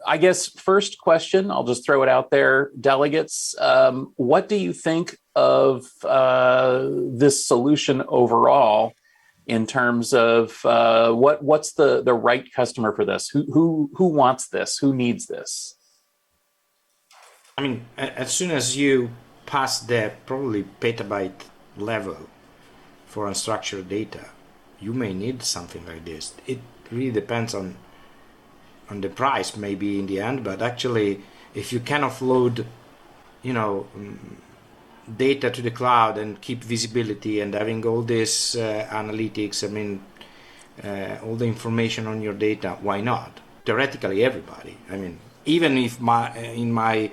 I guess first question, I'll just throw it out there, delegates. What do you think of this solution overall in terms of what's the right customer for this? Who wants this? Who needs this? I mean, as soon as you pass the probably petabyte level for unstructured data, you may need something like this. It really depends on the price, maybe in the end, but actually, if you can offload, data to the cloud and keep visibility and having all this analytics, I mean, all the information on your data, why not? Theoretically, everybody. I mean, even if in my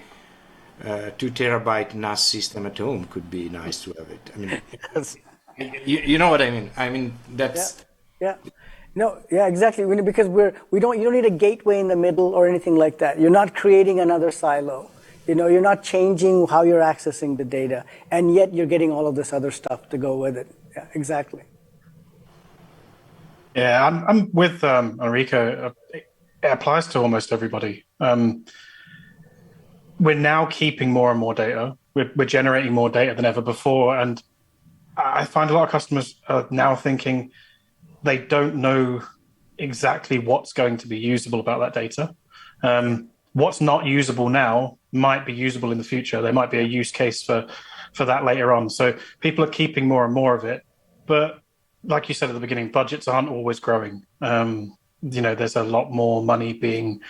2 terabyte NAS system at home could be nice to have it. I mean, you know what I mean? I mean, that's... Yeah. No, yeah, exactly. Because you don't need a gateway in the middle or anything like that. You're not creating another silo. You're not changing how you're accessing the data, and yet you're getting all of this other stuff to go with it. Yeah, exactly. Yeah, I'm with Enrico. It applies to almost everybody. We're now keeping more and more data. We're generating more data than ever before, and I find a lot of customers are now thinking they don't know exactly what's going to be usable about that data. What's not usable now might be usable in the future. There might be a use case for that later on. So people are keeping more and more of it. But like you said at the beginning, budgets aren't always growing. There's a lot more money being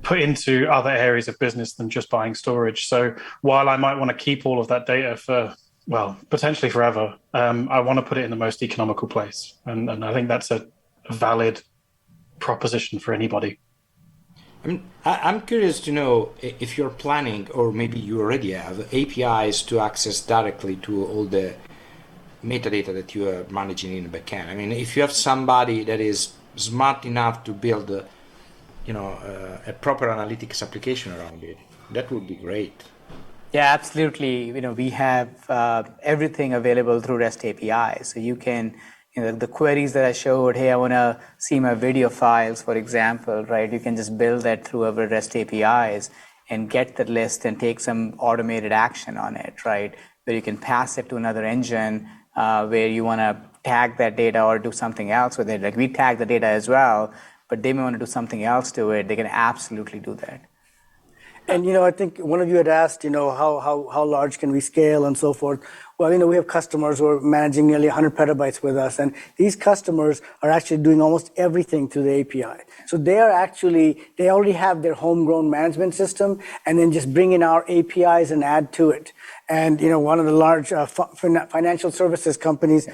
put into other areas of business than just buying storage. So while I might want to keep all of that data for, potentially forever, I want to put it in the most economical place. And I think that's a valid proposition for anybody. I mean, I'm curious to know if you're planning, or maybe you already have, APIs to access directly to all the metadata that you are managing in the backend. I mean, if you have somebody that is smart enough to build a proper analytics application around it, that would be great. Yeah, absolutely. We have everything available through REST API. So you can, the queries that I showed, hey, I want to see my video files, for example, right? You can just build that through our REST APIs and get the list and take some automated action on it, right? Where you can pass it to another engine where you want to tag that data or do something else with it. Like we tag the data as well, but they may want to do something else to it. They can absolutely do that. And, I think one of you had asked, how large can we scale and so forth. Well, we have customers who are managing nearly 100 petabytes with us. And these customers are actually doing almost everything through the API. So they already have their homegrown management system and then just bring in our APIs and add to it. And, one of the large financial services companies,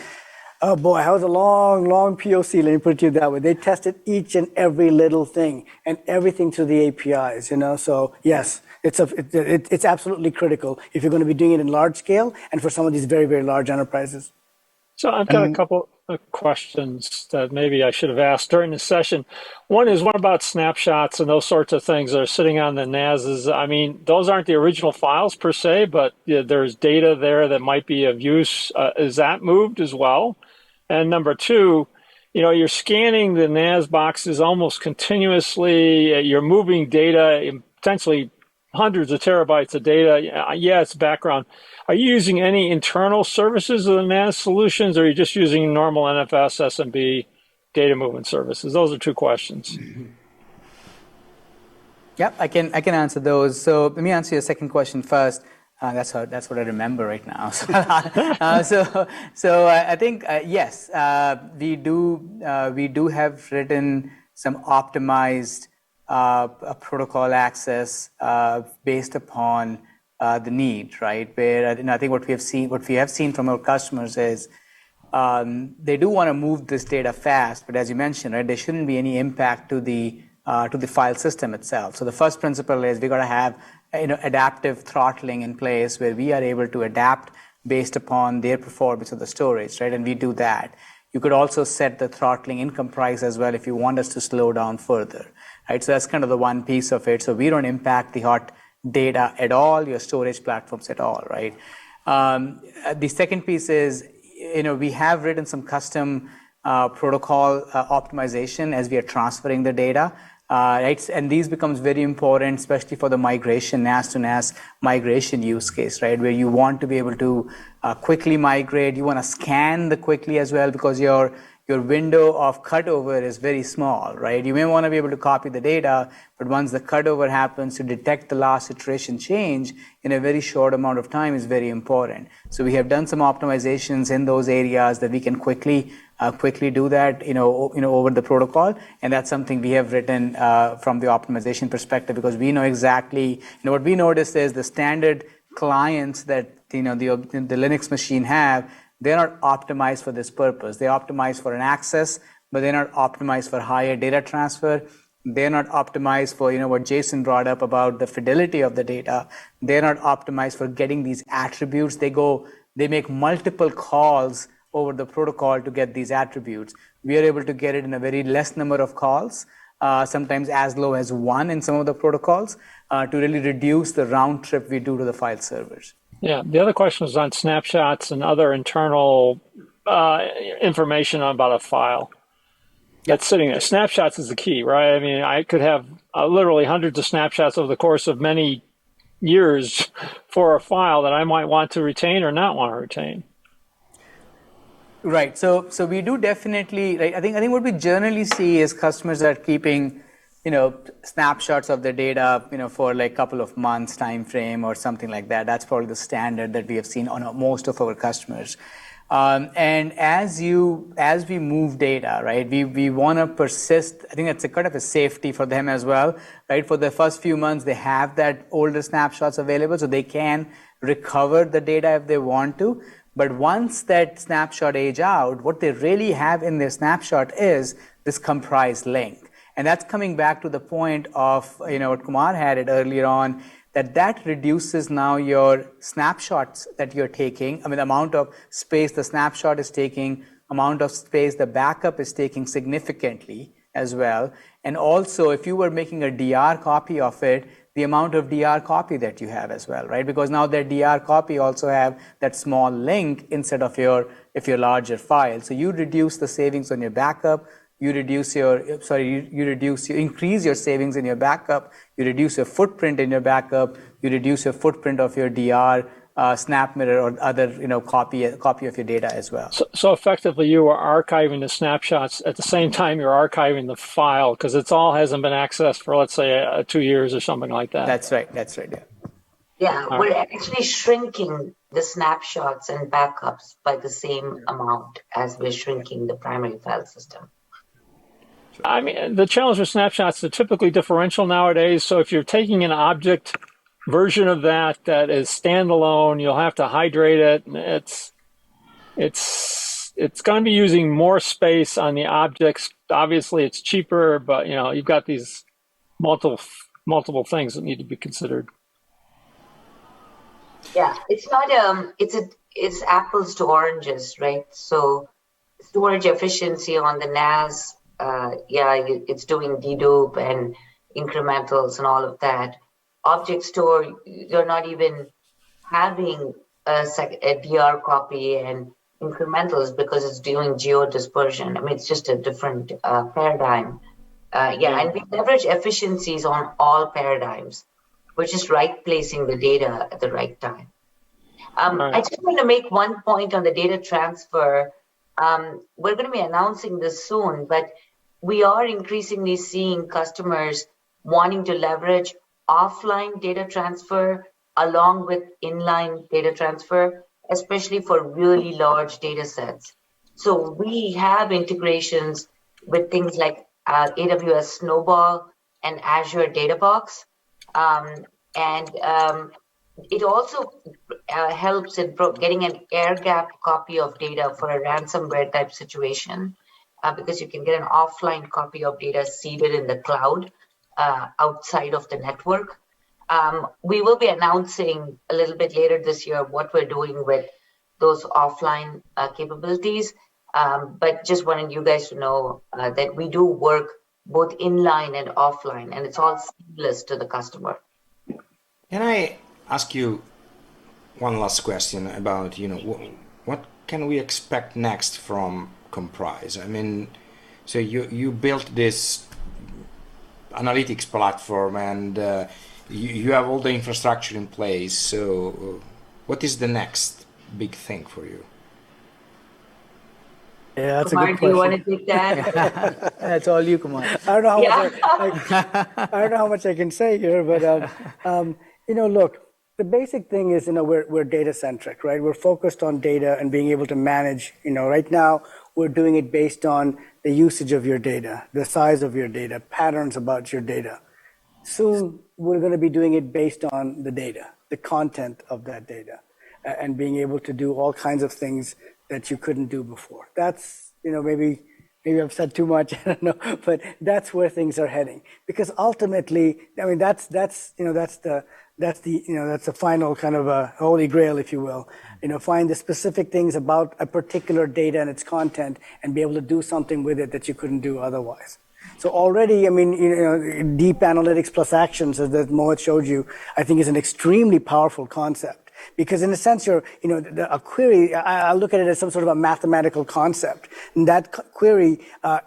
oh boy, that was a long, long POC, let me put it to you that way. They tested each and every little thing and everything through the APIs, So yes, it's absolutely critical if you're going to be doing it in large scale and for some of these very, very large enterprises. So I've got a couple of questions that maybe I should have asked during the session. One is, what about snapshots and those sorts of things that are sitting on the NASs? I mean, those aren't the original files per se, but there's data there that might be of use. Is that moved as well? And number two, you're scanning the NAS boxes almost continuously. You're moving data, potentially hundreds of terabytes of data. Yeah, it's background. Are you using any internal services of the NAS solutions, or are you just using normal NFS, SMB data movement services? Those are two questions. Yep, I can answer those. So let me answer your second question first. That's what I remember right now. So I think yes, we do have written some optimized protocol access based upon the need, right? Where I think what we have seen from our customers is they do want to move this data fast, but as you mentioned, right, there shouldn't be any impact to the file system itself. So the first principle is we got to have adaptive throttling in place where we are able to adapt based upon their performance of the storage, right? And we do that. You could also set the throttling in Komprise as well if you want us to slow down further, right? So that's kind of the one piece of it. So we don't impact the hot data at all, your storage platforms at all, right? The second piece is, we have written some custom protocol optimization as we are transferring the data. Right? And these becomes very important, especially for the migration, NAS to NAS migration use case, right? Where you want to be able to quickly migrate. You want to scan the quickly as well, because your window of cutover is very small, right? You may want to be able to copy the data, but once the cutover happens, to detect the last iteration change in a very short amount of time is very important. So we have done some optimizations in those areas that we can quickly do that, over the protocol, and that's something we have written from the optimization perspective, because we know exactly, what we noticed is the standard clients that the Linux machine have, they're not optimized for this purpose. They're optimized for an access, but they're not optimized for higher data transfer. They're not optimized for, what Jason brought up about the fidelity of the data. They're not optimized for getting these attributes. They make multiple calls over the protocol to get these attributes. We are able to get it in a very less number of calls, sometimes as low as 1 in some of the protocols, to really reduce the round trip we do to the file servers. Yeah, the other question was on snapshots and other internal information about a file that's sitting there. Snapshots is the key, right? I mean, I could have literally hundreds of snapshots over the course of many years for a file that I might want to retain or not want to retain. Right. So we do definitely, right? I think what we generally see is customers are keeping, snapshots of their data, for like a couple of months time frame or something like that. That's probably the standard that we have seen on most of our customers. And as we move data, right, we want to persist. I think that's a kind of a safety for them as well, right? For the first few months, they have that older snapshots available, so they can recover the data if they want to. But once that snapshot age out, what they really have in their snapshot is this Komprise link. And that's coming back to the point of, what Kumar had it earlier on, that reduces now your snapshots that you're taking. I mean, the amount of space the snapshot is taking, amount of space the backup is taking significantly as well. And also, if you were making a DR copy of it, the amount of DR copy that you have as well, right? Because now that DR copy also have that small link instead of your larger file. So you reduce the savings on your backup. You increase your savings in your backup. You reduce your footprint in your backup. You reduce your footprint of your DR, SnapMirror, or other, copy of your data as well. So effectively, you are archiving the snapshots at the same time you're archiving the file, because it all hasn't been accessed for, let's say, 2 years or something like that. That's right. Yeah, we're actually shrinking the snapshots and backups by the same amount as we're shrinking the primary file system. I mean, the challenge with snapshots are typically differential nowadays. So if you're taking an object version of that is standalone, you'll have to hydrate it. It's going to be using more space on the objects. Obviously, it's cheaper, but you've got these multiple things that need to be considered. Yeah, it's not it's apples to oranges, right? So storage efficiency on the NAS, it's doing dedupe and incrementals and all of that. Object store, you're not even having a DR copy and incrementals because it's doing geo dispersion. I mean, it's just a different paradigm. And we leverage efficiencies on all paradigms. We're just right placing the data at the right time. I just want to make one point on the data transfer. We're going to be announcing this soon, but we are increasingly seeing customers wanting to leverage offline data transfer along with inline data transfer, especially for really large data sets. So we have integrations with things like AWS Snowball and Azure Databox. It also helps in getting an air-gapped copy of data for a ransomware type situation, because you can get an offline copy of data seeded in the cloud outside of the network. We will be announcing a little bit later this year what we're doing with those offline capabilities, but just wanted you guys to know that we do work both inline and offline, and it's all seamless to the customer. Can I ask you one last question about, what can we expect next from Komprise? I mean, so you built this analytics platform, and you have all the infrastructure in place. So, what is the next big thing for you? Yeah, that's Kumar, a good do you question. want to take that? That's all you, Kumar. I don't know how Yeah. much I don't know how much I can say here, but look, the basic thing is, we're data centric, right? We're focused on data and being able to manage. Right now we're doing it based on the usage of your data, the size of your data, patterns about your data. Soon we're going to be doing it based on the data, the content of that data, and being able to do all kinds of things that you couldn't do before. That's, maybe I've said too much, I don't know, but that's where things are heading. Because ultimately, I mean, that's the final kind of a holy grail, if you will. Find the specific things about a particular data and its content and be able to do something with it that you couldn't do otherwise. So already, I mean, deep analytics plus actions, as that Mohit showed you, I think is an extremely powerful concept. Because in a sense, a query, I look at it as some sort of a mathematical concept. And that query,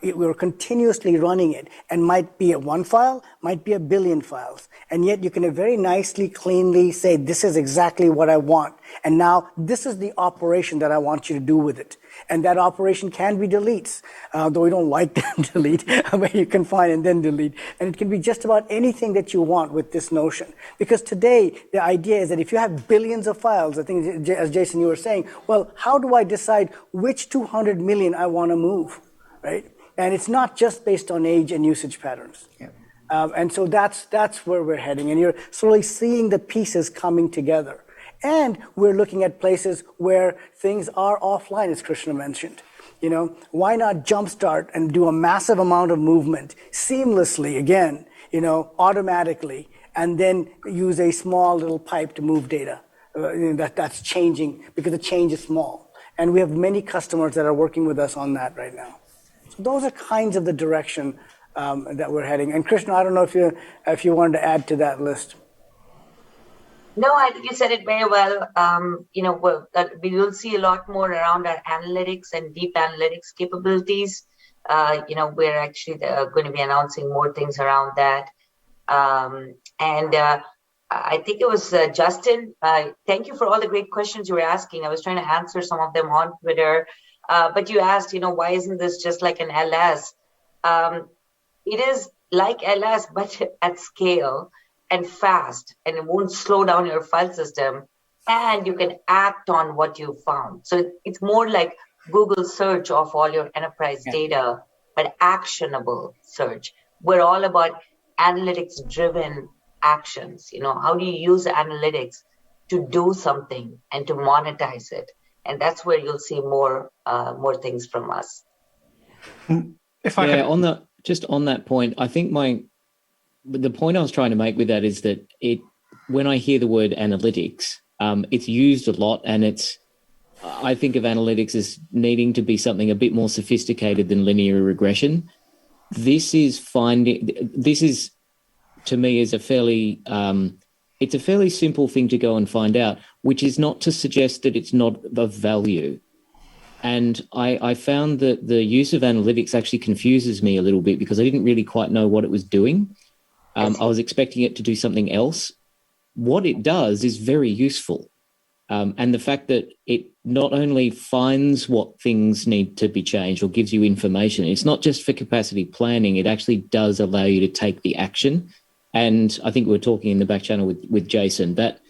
we're continuously running it, and might be one file, might be a billion files. And yet you can very nicely, cleanly say, this is exactly what I want. And now this is the operation that I want you to do with it. And that operation can be deletes, though we don't like them delete, but you can find and then delete. And it can be just about anything that you want with this notion. Because today, the idea is that if you have billions of files, I think, as Jason, you were saying, well, how do I decide which 200 million I want to move, right? And it's not just based on age and usage patterns. Yeah. And so that's where we're heading. And you're slowly seeing the pieces coming together. And we're looking at places where things are offline, as Krishna mentioned. Why not jumpstart and do a massive amount of movement seamlessly, again, automatically, and then use a small little pipe to move data that's changing because the change is small. And we have many customers that are working with us on that right now. So those are kinds of the direction that we're heading. And Krishna, I don't know if you wanted to add to that list. No, I think you said it very well. We will see a lot more around our analytics and deep analytics capabilities. We're actually going to be announcing more things around that. I think it was Justin. Thank you for all the great questions you were asking. I was trying to answer some of them on Twitter. But you asked, why isn't this just like an LS? It is like LS, but at scale and fast, and it won't slow down your file system, and you can act on what you found. So it's more like Google search of all your enterprise data, but actionable search. We're all about analytics-driven actions. How do you use analytics to do something and to monetize it? And that's where you'll see more things from us. If I on that point, I think the point I was trying to make with that is that when I hear the word analytics, it's used a lot, and I think of analytics as needing to be something a bit more sophisticated than linear regression. This is to me is a fairly simple thing to go and find out, which is not to suggest that it's not of value. And I found that the use of analytics actually confuses me a little bit because I didn't really quite know what it was doing. I was expecting it to do something else. What it does is very useful. And the fact that it not only finds what things need to be changed or gives you information, it's not just for capacity planning, it actually does allow you to take the action. And I think we were talking in the back channel with Jason, that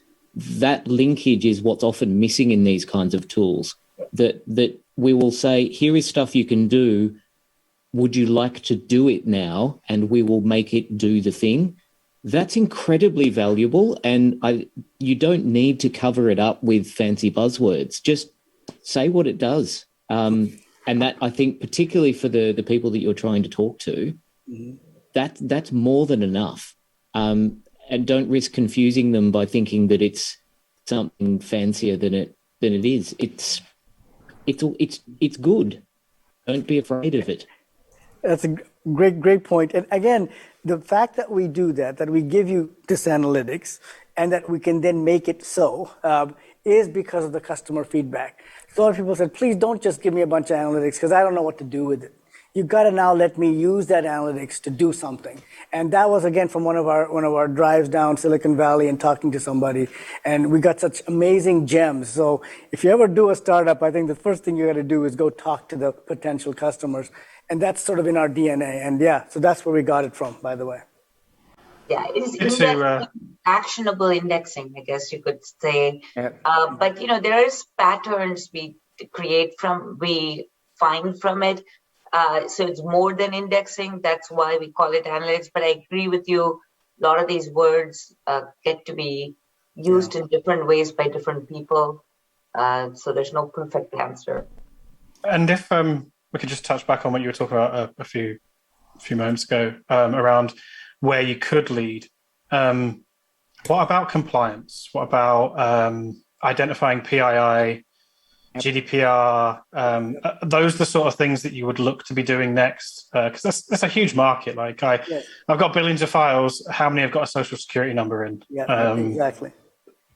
linkage is what's often missing in these kinds of tools, that we will say, here is stuff you can do. Would you like to do it now? And we will make it do the thing. That's incredibly valuable. And you don't need to cover it up with fancy buzzwords. Just say what it does. And that, I think, particularly for the people that you're trying to talk to, that's more than enough. And don't risk confusing them by thinking that it's something fancier than it is. It's good. Don't be afraid of it. That's a great point. And again, the fact that we do that we give you this analytics and that we can then make it so is because of the customer feedback. So a lot of people said, please don't just give me a bunch of analytics because I don't know what to do with it. you got to now let me use that analytics to do something. And that was, again, from one of our drives down Silicon Valley and talking to somebody. And we got such amazing gems. So if you ever do a startup, I think the first thing you got to do is go talk to the potential customers. And that's sort of in our DNA. And yeah, so that's where we got it from, by the way. Yeah, it's actionable indexing, I guess you could say. Yeah. But there is patterns we find from it. So it's more than indexing. That's why we call it analytics. But I agree with you. A lot of these words get to be used in different ways by different people. So there's no perfect answer. And if we could just touch back on what you were talking about a few moments ago around where you could lead. What about compliance? What about identifying PII, GDPR? Those are the sort of things that you would look to be doing next, because that's a huge market. Like I've got billions of files. How many have got a social security number in? Yeah, exactly.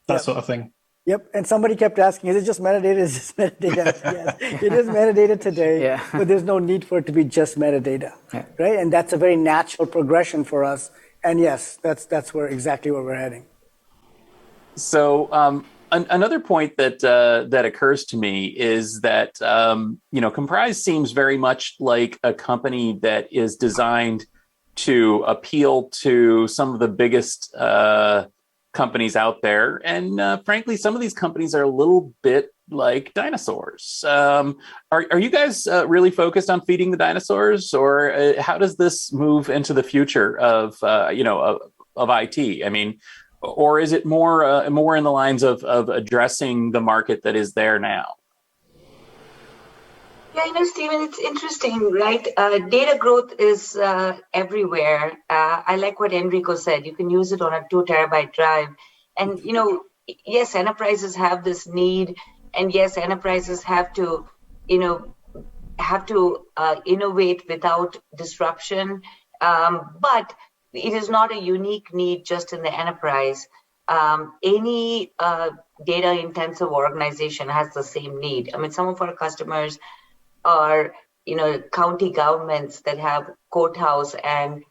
That sort of thing. Yep, and somebody kept asking, is it just metadata? Is it just metadata? Yes, it is metadata today, but there's no need for it to be just metadata, right? And that's a very natural progression for us. And yes, that's exactly where we're heading. So another point that occurs to me is that Komprise seems very much like a company that is designed to appeal to some of the biggest companies out there, and frankly, some of these companies are a little bit like dinosaurs. Are you guys really focused on feeding the dinosaurs, or how does this move into the future of IT? I mean, or is it more in the lines of addressing the market that is there now? Yeah, Stephen, it's interesting, right? Data growth is everywhere. I like what Enrico said. You can use it on a 2 terabyte drive. And, yes, enterprises have this need. And yes, enterprises have to innovate without disruption. But it is not a unique need just in the enterprise. Any data-intensive organization has the same need. I mean, some of our customers are, county governments that have courthouse and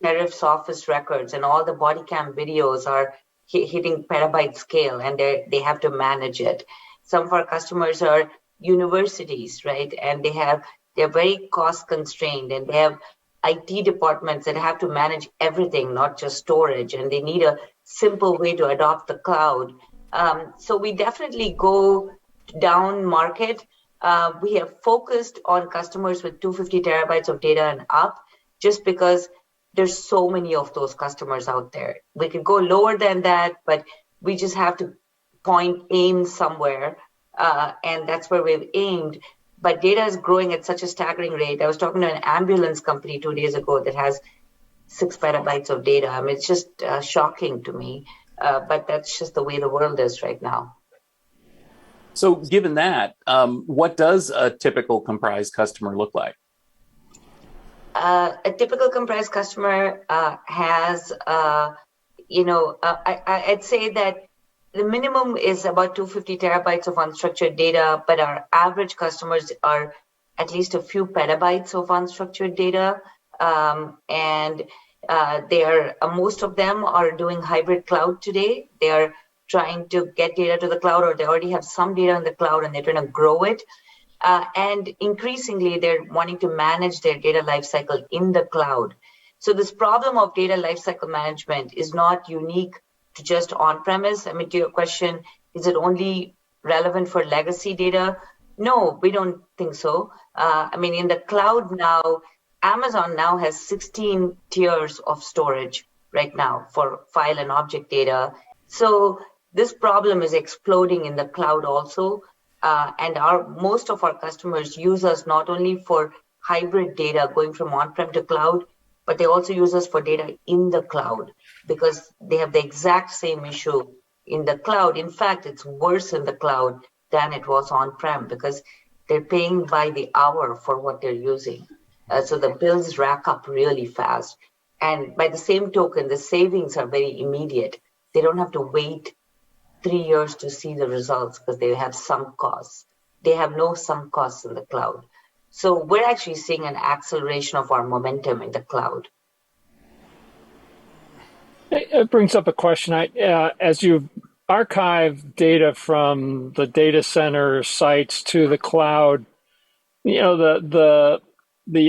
sheriff's office records, and all the body cam videos are hitting petabyte scale, and they have to manage it. Some of our customers are universities, right? And they're very cost constrained, and they have IT departments that have to manage everything, not just storage, and they need a simple way to adopt the cloud. So we definitely go down market. We have focused on customers with 250 terabytes of data and up, just because there's so many of those customers out there. We could go lower than that, but we just have to aim somewhere, and that's where we've aimed. But data is growing at such a staggering rate. I was talking to an ambulance company 2 days ago that has 6 petabytes of data. I mean, it's just shocking to me, but that's just the way the world is right now. So given that, what does a typical Komprise customer look like? A typical Komprise customer has, I'd say that the minimum is about 250 terabytes of unstructured data, but our average customers are at least a few petabytes of unstructured data. And most of them are doing hybrid cloud today. They are trying to get data to the cloud, or they already have some data in the cloud and they're trying to grow it. And increasingly, they're wanting to manage their data lifecycle in the cloud. So this problem of data lifecycle management is not unique to just on-premise. I mean, to your question, is it only relevant for legacy data? No, we don't think so. In the cloud now, Amazon now has 16 tiers of storage right now for file and object data. So this problem is exploding in the cloud also. And most of our customers use us not only for hybrid data going from on-prem to cloud, but they also use us for data in the cloud, because they have the exact same issue in the cloud. In fact, it's worse in the cloud than it was on-prem, because they're paying by the hour for what they're using. So the bills rack up really fast. And by the same token, the savings are very immediate. They don't have to wait 3 years to see the results because they have sunk costs. They have no sunk costs in the cloud. So we're actually seeing an acceleration of our momentum in the cloud. It brings up a question. As you archive data from the data center sites to the cloud, the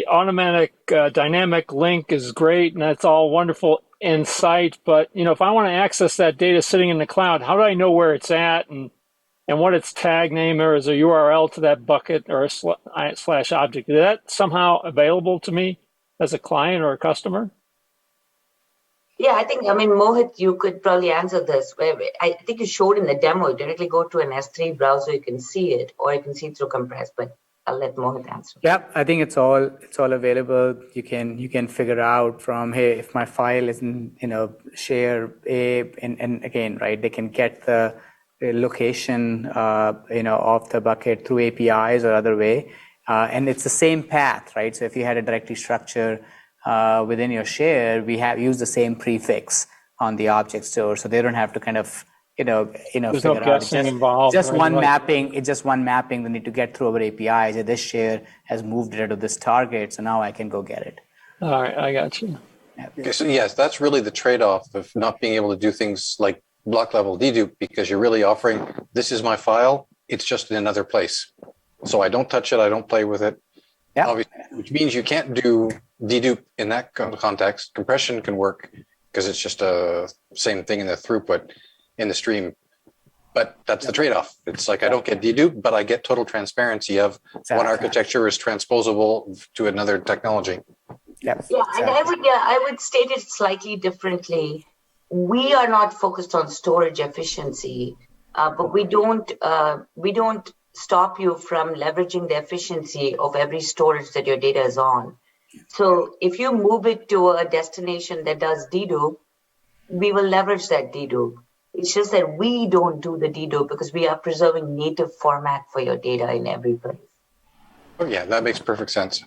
automatic dynamic link is great, and that's all wonderful in sight. But if I want to access that data sitting in the cloud, how do I know where it's at and what its tag name is, a URL to that bucket or a slash object? Is that somehow available to me as a client or a customer? Yeah, I think, Mohit, you could probably answer this. I think you showed in the demo, you directly go to an S3 browser, you can see it, or you can see it through Komprise, but I'll let Mohit answer. Yeah, I think it's all available. You can figure out from, hey, if my file is in share A, and again, right, they can get the location of the bucket through APIs or other way, and it's the same path, right? So if you had a directory structure within your share, we have used the same prefix on the object store, so they don't have to kind of There's figure no guessing involved. just right? one mapping. It's just one mapping. They need to get through our APIs. This share has moved it to this target, so now I can go get it. All right, I got you. Okay, so yes, that's really the trade-off of not being able to do things like block level dedupe, because you're really offering, this is my file, it's just in another place. So I don't touch it, I don't play with it. Yeah. Obviously, which means you can't do dedupe in that context. Compression can work because it's just a same thing in the throughput in the stream. But that's the trade-off. It's like I don't get dedupe, but I get total transparency of one architecture is transposable to another technology. Yep. Yeah, and I would state it slightly differently. We are not focused on storage efficiency, but we don't stop you from leveraging the efficiency of every storage that your data is on. So if you move it to a destination that does dedupe, we will leverage that dedupe. It's just that we don't do the dedupe because we are preserving native format for your data in every place. Oh yeah, that makes perfect sense.